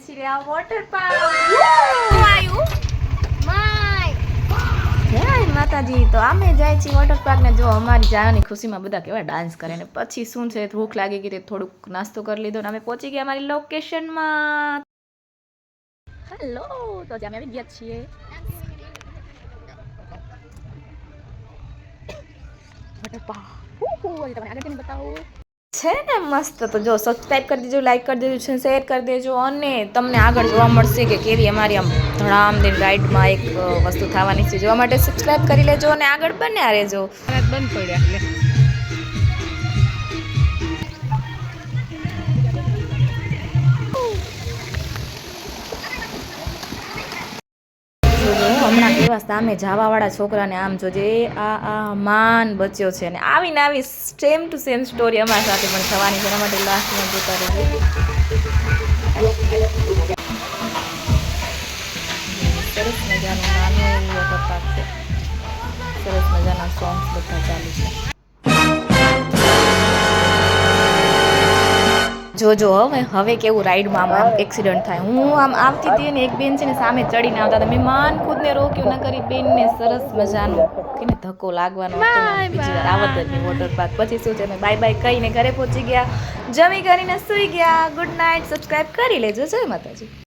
છીએ આ water park. જય માતાજી. તો અમે જાય છીએ વોટર પાર્ક ને જો અમારી જવાની ખુશીમાં બધા કેવા ડાન્સ કરે ને પછી શું છે ભૂખ લાગી ગઈ થોડુંક નાસ્તો કરી લીધો ને અમે પહોંચી ગયા અમારી લોકેશનમાં. હેલો, તો અમે આવી ગયા છીએ વોટર પાર્ક. તમને આગળ બતાવું છે ને મસ્ત. તો જો સબસ્ક્રાઇબ કરી દેજો, લાઈક કરી દેજો, શેર કરી દેજો અને તમને આગળ જોવા મળશે કે કેવી અમારી આમ ધડામદીન રાઈડમાં એક વસ્તુ થવાની છે. જોવા માટે સબસ્ક્રાઇબ કરી લેજો અને આગળ બન્યા રહેજો. બંધ પડ્યા એટલે હમણાં કેવા સામે જાવાવાળા છોકરાને આમ જોજે આ માન બચ્યો છે ને આવીને આવી સેમ ટુ સેમ સ્ટોરી અમારી સાથે પણ થવાની છે. એના માટે લાસ્ટમાં જોતા રહેજો. સરસ મજાનું નાનું એવું વોટર પાર્ક છે. સરસ મજાના સોંગ્સ બધા ચાલુ છે. જોજો હવે કેવું રાઈડમાં આમ એક્સિડન્ટ થાય. હું આમ આવતી હતી ને એક બેન છે ને સામે ચડીને આવતા હતા. મેં માન ખુદને રોક્યું ન કરી બેનને સરસ મજાનો કે ધક્કો લાગવાનો હતો. બીજી વાર આવત જ નહીં વોટર પાર્ક. પછી શું છે અમે બાય બાય કહીને ઘરે પહોંચી ગયા, જમી કરીને સૂઈ ગયા. Good night. સબસ્ક્રાઈબ કરી લેજો. જય માતાજી.